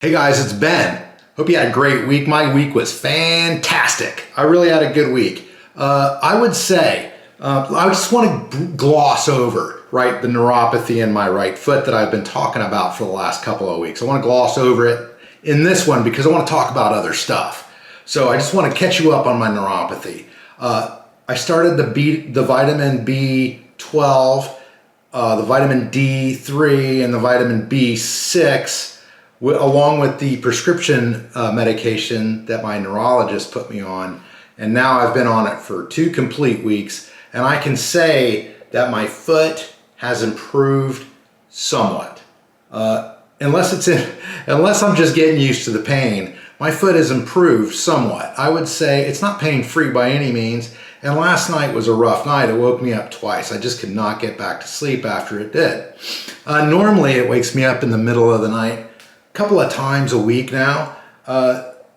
Hey guys, it's Ben. Hope you had a great week. My week was fantastic. I really had a good week. I would say, I just want to gloss over, right, the neuropathy in my right foot that I've been talking about for the last couple of weeks. I want to gloss over it in this one because I want to talk about other stuff. So I just want to catch you up on my neuropathy. I started the vitamin B12, the vitamin D3, and the vitamin B6 along with the prescription medication that my neurologist put me on. And now I've been on it for 2 complete weeks. And I can say that my foot has improved somewhat. Unless I'm just getting used to the pain, my foot has improved somewhat. I would say it's not pain-free by any means. And last night was a rough night. It woke me up twice. I just could not get back to sleep after it did. Normally it wakes me up in the middle of the night a couple of times a week now.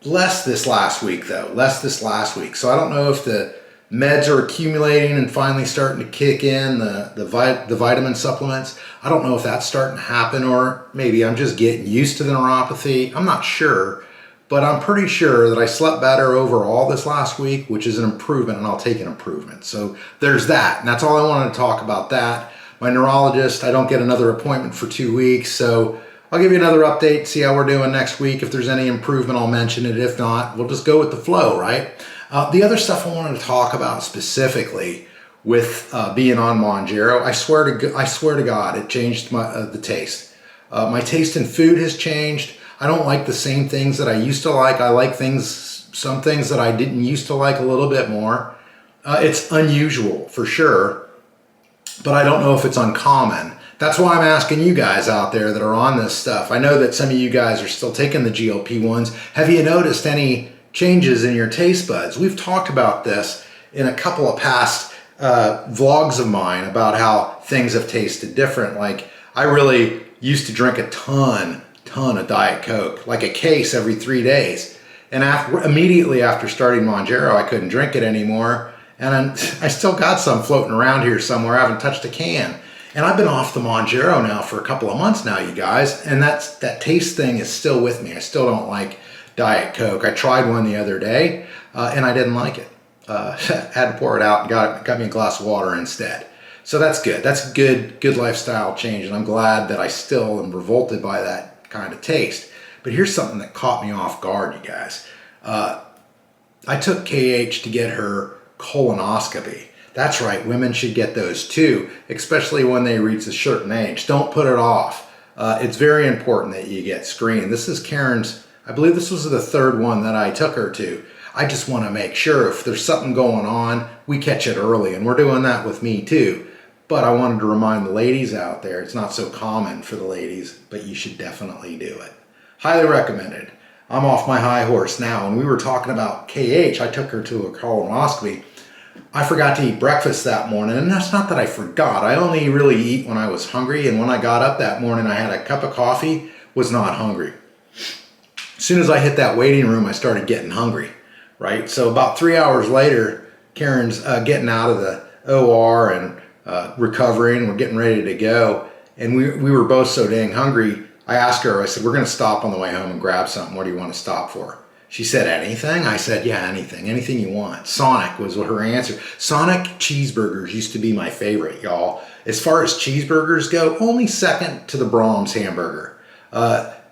Less this last week though, So I don't know if the meds are accumulating and finally starting to kick in, the vitamin supplements. I don't know if that's starting to happen, or maybe I'm just getting used to the neuropathy. I'm not sure, but I'm pretty sure that I slept better overall this last week, which is an improvement, and I'll take an improvement. So there's that, and that's all I wanted to talk about that. My neurologist, I don't get another appointment for 2 weeks, so I'll give you another update, see how we're doing next week. If there's any improvement, I'll mention it. If not, we'll just go with the flow, right? The other stuff I wanted to talk about specifically with being on Mounjaro, I swear to God, it changed the taste. My taste in food has changed. I don't like the same things that I used to like. I like some things that I didn't used to like a little bit more. It's unusual for sure, but I don't know if it's uncommon. That's why I'm asking you guys out there that are on this stuff. I know that some of you guys are still taking the GLP-1s. Have you noticed any changes in your taste buds? We've talked about this in a couple of past vlogs of mine about how things have tasted different. Like, I really used to drink a ton of Diet Coke, like a case every 3 days. And immediately after starting Mounjaro, I couldn't drink it anymore. And I still got some floating around here somewhere. I haven't touched a can. And I've been off the Mounjaro now for a couple of months now, you guys, and that taste thing is still with me. I still don't like Diet Coke. I tried one the other day, and I didn't like it. Had to pour it out and got me a glass of water instead. So that's good. That's a good lifestyle change, and I'm glad that I still am revolted by that kind of taste. But here's something that caught me off guard, you guys. I took KH to get her colonoscopy. That's right, women should get those too, especially when they reach a certain age. Don't put it off. It's very important that you get screened. This is Karen's, I believe this was the 3rd one that I took her to. I just want to make sure if there's something going on, we catch it early, and we're doing that with me too. But I wanted to remind the ladies out there, it's not so common for the ladies, but you should definitely do it. Highly recommended. I'm off my high horse now, and we were talking about KH. I took her to a colonoscopy. I forgot to eat breakfast that morning, and that's not that I forgot. I only really eat when I was hungry, and when I got up that morning, I had a cup of coffee, was not hungry. As soon as I hit that waiting room, I started getting hungry, right? So about 3 hours later, Karen's getting out of the OR and recovering. We're getting ready to go, and we were both so dang hungry. I asked her, I said, we're going to stop on the way home and grab something. What do you want to stop for? She said, anything? I said, yeah, anything you want. Sonic was her answer. Sonic cheeseburgers used to be my favorite, y'all. As far as cheeseburgers go, only second to the Brahms hamburger.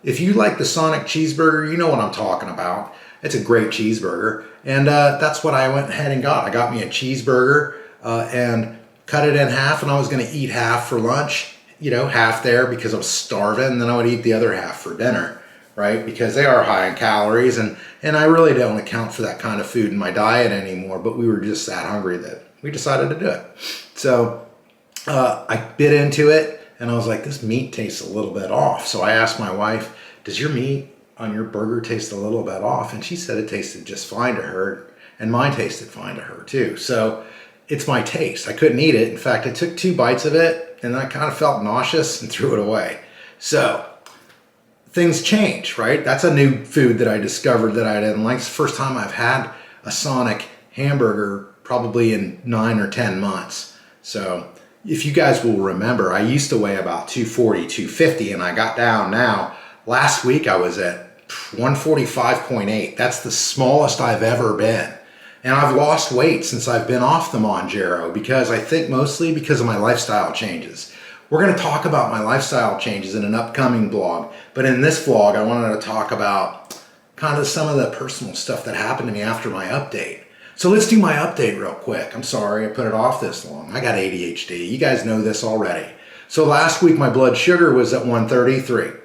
If you like the Sonic cheeseburger, you know what I'm talking about. It's a great cheeseburger. And that's what I went ahead and got. I got me a cheeseburger and cut it in half, and I was going to eat half for lunch, half there because I was starving, and then I would eat the other half for dinner. Right? Because they are high in calories, and I really don't account for that kind of food in my diet anymore, but we were just that hungry that we decided to do it. So I bit into it, and I was like, this meat tastes a little bit off. So I asked my wife, does your meat on your burger taste a little bit off? And she said it tasted just fine to her, and mine tasted fine to her too. So it's my taste. I couldn't eat it. In fact, I took 2 bites of it, and I kind of felt nauseous and threw it away. So things change, right? That's a new food that I discovered that I didn't like. It's the first time I've had a Sonic hamburger probably in 9 or 10 months. So if you guys will remember, I used to weigh about 240, 250, and I got down now Last week I was at 145.8. That's the smallest I've ever been. And I've lost weight since I've been off the Mounjaro because I think mostly because of my lifestyle changes. We're going to talk about my lifestyle changes in an upcoming vlog, but in this vlog I wanted to talk about kind of some of the personal stuff that happened to me after my update. So let's do my update real quick. I'm sorry I put it off this long. I got ADHD. You guys know this already. So last week my blood sugar was at 133.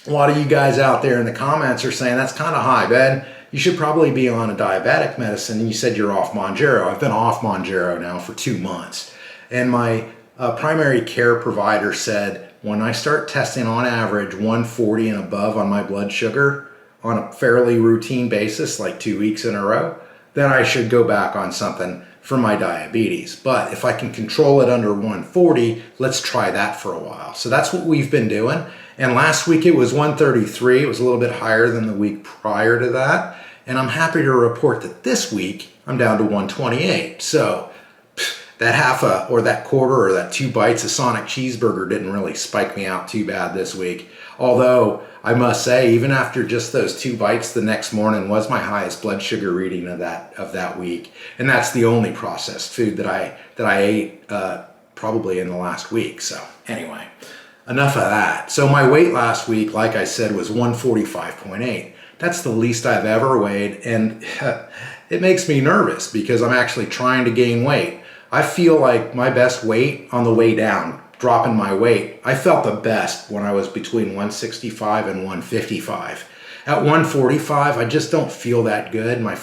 A lot of you guys out there in the comments are saying that's kind of high, Ben. You should probably be on a diabetic medicine. And you said you're off Mounjaro. I've been off Mounjaro now for 2 months. And my primary care provider said when I start testing on average 140 and above on my blood sugar on a fairly routine basis, like 2 weeks in a row, then I should go back on something for my diabetes. But if I can control it under 140, let's try that for a while. So that's what we've been doing. And last week it was 133. It was a little bit higher than the week prior to that. And I'm happy to report that this week I'm down to 128. So that that quarter or that 2 bites of Sonic cheeseburger didn't really spike me out too bad this week. Although I must say, even after just those 2 bites, the next morning was my highest blood sugar reading of that week. And that's the only processed food that I ate probably in the last week. So anyway, enough of that. So my weight last week, like I said, was 145.8. That's the least I've ever weighed, and it makes me nervous because I'm actually trying to gain weight. I feel like my best weight on the way down, dropping my weight, I felt the best when I was between 165 and 155. At 145, I just don't feel that good. My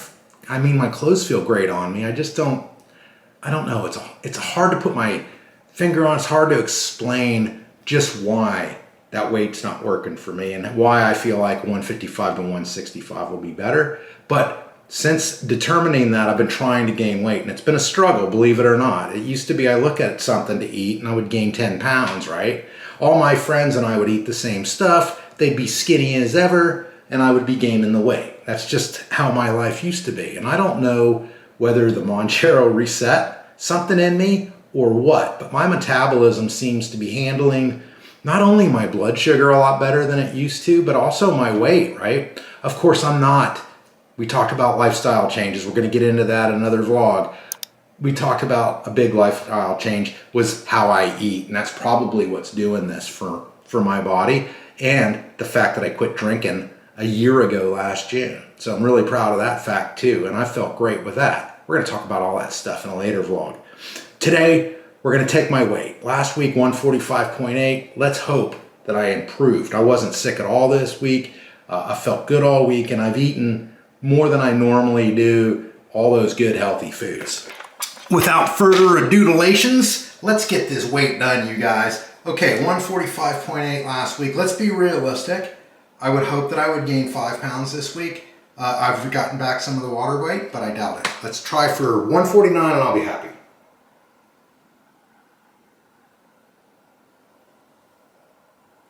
clothes feel great on me. I don't know. It's hard to put my finger on. It's hard to explain just why that weight's not working for me and why I feel like 155 to 165 will be better. But since determining that, I've been trying to gain weight, and it's been a struggle, believe it or not. It used to be I look at something to eat and I would gain 10 pounds, right? All my friends and I would eat the same stuff. They'd be skinny as ever, and I would be gaining the weight. That's just how my life used to be. And I don't know whether the Mounjaro reset something in me or what, but my metabolism seems to be handling not only my blood sugar a lot better than it used to, but also my weight, right? Of course, we talked about lifestyle changes. We're going to get into that in another vlog. We talked about a big lifestyle change was how I eat, and that's probably what's doing this for my body, and the fact that I quit drinking a year ago last June. So I'm really proud of that fact too, and I felt great with that. We're going to talk about all that stuff in a later vlog. Today, we're going to take my weight. Last week, 145.8. Let's hope that I improved. I wasn't sick at all this week. I felt good all week, and I've eaten more than I normally do, all those good, healthy foods. Without further adulations, let's get this weight done, you guys. Okay, 145.8 last week. Let's be realistic. I would hope that I would gain 5 pounds this week. I've gotten back some of the water weight, but I doubt it. Let's try for 149 and I'll be happy.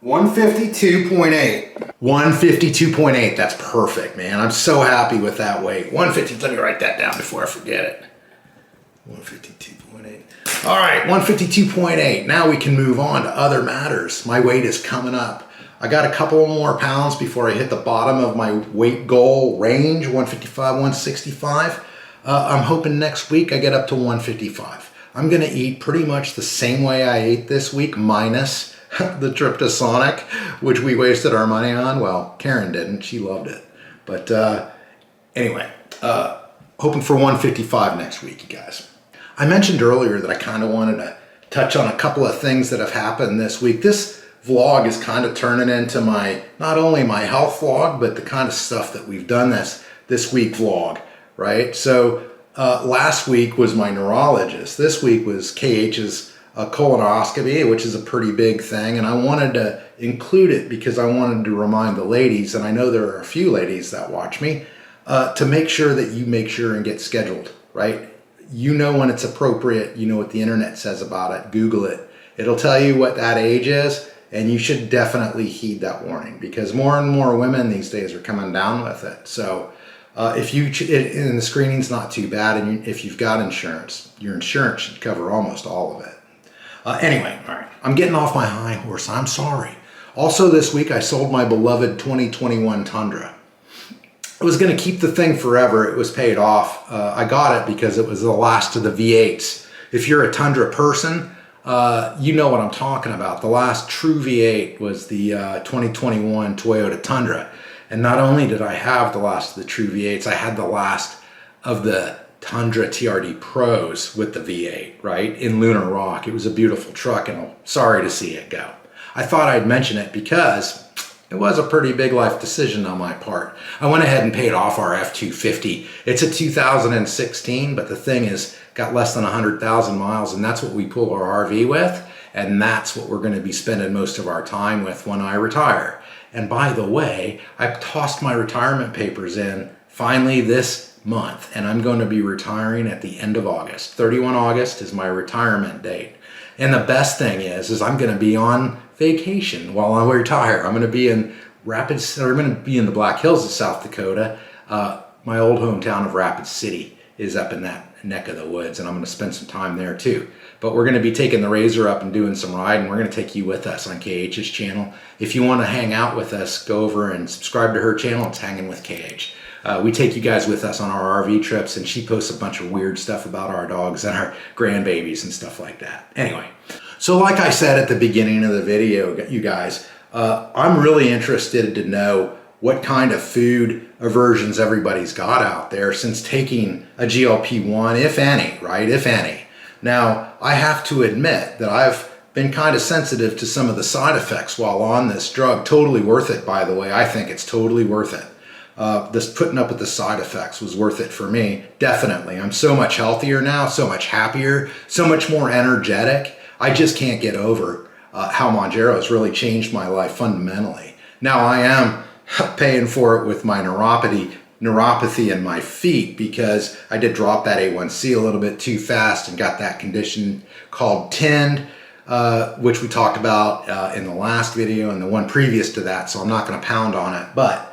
152.8. 152.8. That's perfect, man. I'm so happy with that weight. 150. Let me write that down before I forget it. 152.8. All right, 152.8. Now we can move on to other matters. My weight is coming up. I got a couple more pounds before I hit the bottom of my weight goal range, 155, 165. I'm hoping next week I get up to 155. I'm going to eat pretty much the same way I ate this week, minus the trip to Sonic, which we wasted our money on. Well, Karen didn't. She loved it. But anyway, hoping for 155 next week, you guys. I mentioned earlier that I kind of wanted to touch on a couple of things that have happened this week. This vlog is kind of turning into not only my health vlog, but the kind of stuff that we've done this week vlog, right? So last week was my neurologist. This week was KH's colonoscopy, which is a pretty big thing, and I wanted to include it because I wanted to remind the ladies, and I know there are a few ladies that watch me, to make sure that you make sure and get scheduled, right? You know when it's appropriate. You know what the internet says about it. Google it. It'll tell you what that age is, and you should definitely heed that warning because more and more women these days are coming down with it. So if and the screening's not too bad, and if you've got insurance, your insurance should cover almost all of it. Anyway, all right, I'm getting off my high horse. I'm sorry. Also this week, I sold my beloved 2021 Tundra. I was going to keep the thing forever. It was paid off. I got it because it was the last of the V8s. If you're a Tundra person, you know what I'm talking about. The last true V8 was the 2021 Toyota Tundra. And not only did I have the last of the true V8s, I had the last of the Tundra TRD Pros with the V8, right? In Lunar Rock. It was a beautiful truck, and I'm sorry to see it go. I thought I'd mention it because it was a pretty big life decision on my part. I went ahead and paid off our F-250. It's a 2016, but the thing is got less than 100,000 miles, and that's what we pull our RV with, and that's what we're going to be spending most of our time with when I retire. And by the way, I tossed my retirement papers in finally this month, and I'm going to be retiring at the end of August. 31 August is my retirement date. And the best thing is I'm going to be on vacation while I retire. I'm going to be in the Black Hills of South Dakota. My old hometown of Rapid City is up in that neck of the woods, and I'm going to spend some time there too. But we're going to be taking the Razor up and doing some riding. We're going to take you with us on KH's channel. If you want to hang out with us, go over and subscribe to her channel. It's Hanging with KH. We take you guys with us on our RV trips, and she posts a bunch of weird stuff about our dogs and our grandbabies and stuff like that. Anyway, so like I said at the beginning of the video, you guys, I'm really interested to know what kind of food aversions everybody's got out there since taking a GLP-1, if any, right? If any. Now, I have to admit that I've been kind of sensitive to some of the side effects while on this drug. Totally worth it, by the way. I think it's totally worth it. This putting up with the side effects was worth it for me, definitely. I'm so much healthier now, so much happier, so much more energetic. I just can't get over how Mounjaro has really changed my life fundamentally. Now I am paying for it with my neuropathy in my feet because I did drop that A1C a little bit too fast and got that condition called TEND, which we talked about in the last video and the one previous to that, so I'm not going to pound on it. But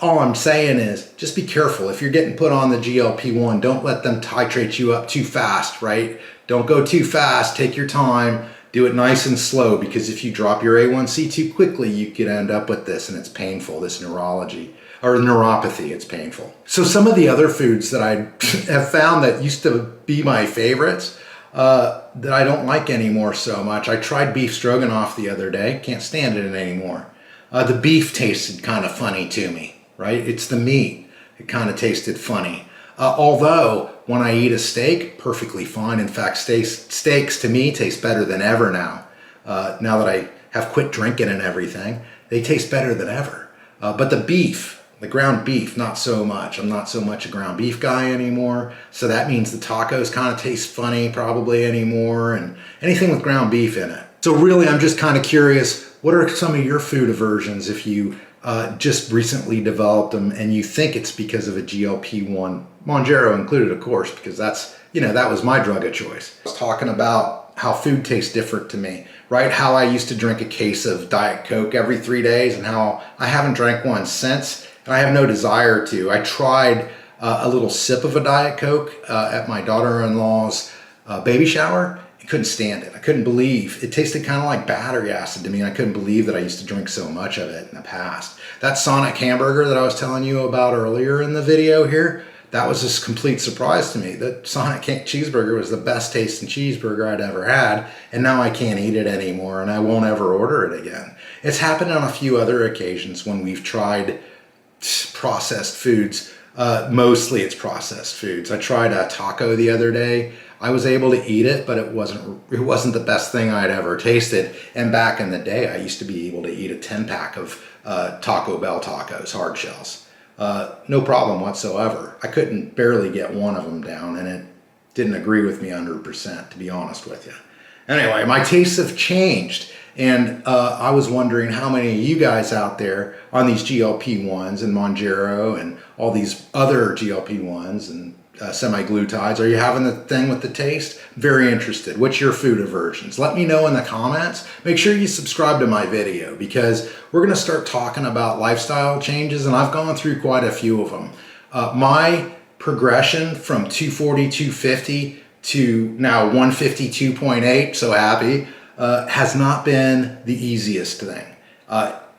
all I'm saying is just be careful. If you're getting put on the GLP-1, don't let them titrate you up too fast, right? Don't go too fast. Take your time. Do it nice and slow, because if you drop your A1C too quickly, you could end up with this, and it's painful, this neuropathy, it's painful. So some of the other foods that I have found that used to be my favorites that I don't like anymore so much. I tried beef stroganoff the other day. Can't stand it anymore. The beef tasted kind of funny to me, right? It's the meat. It kind of tasted funny. Although when I eat a steak, perfectly fine. In fact, steaks to me taste better than ever now. Now that I have quit drinking and everything, they taste better than ever. But the beef, the ground beef, not so much. I'm not so much a ground beef guy anymore. So that means the tacos kind of taste funny probably anymore, and anything with ground beef in it. So really, I'm just kind of curious, what are some of your food aversions if you just recently developed them and you think it's because of a GLP-1, Mounjaro included, of course, because that's, that was my drug of choice. I was talking about how food tastes different to me, right? How I used to drink a case of Diet Coke every 3 days and how I haven't drank one since, and I have no desire to. I tried a little sip of a Diet Coke at my daughter-in-law's baby shower. I couldn't stand it. I couldn't believe it tasted kind of like battery acid to me, and I couldn't believe that I used to drink so much of it in the past. That Sonic hamburger that I was telling you about earlier in the video here, that was just a complete surprise to me. The Sonic cheeseburger was the best tasting cheeseburger I'd ever had, and now I can't eat it anymore, and I won't ever order it again. It's happened on a few other occasions when we've tried processed foods. Mostly it's processed foods. I tried a taco the other day. I was able to eat it, but it wasn't the best thing I'd ever tasted. And back in the day, I used to be able to eat a 10-pack of Taco Bell tacos, hard shells. No problem whatsoever. I couldn't barely get one of them down, and it didn't agree with me 100%, to be honest with you. Anyway, my tastes have changed, and I was wondering how many of you guys out there on these GLP-1s and Mounjaro and all these other GLP-1s and semi-glutides, are you having the thing with the taste? Very interested. What's your food aversions? Let me know in the comments. Make sure you subscribe to my video, because we're going to start talking about lifestyle changes, and I've gone through quite a few of them. My progression from 240, 250 to now 152.8, so happy, has not been the easiest thing.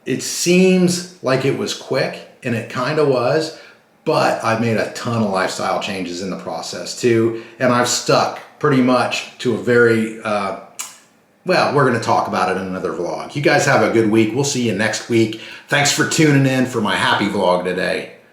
It seems like it was quick, and it kind of was, but I've made a ton of lifestyle changes in the process too, and I've stuck pretty much to a very, well, we're going to talk about it in another vlog. You guys have a good week. We'll see you next week. Thanks for tuning in for my happy vlog today.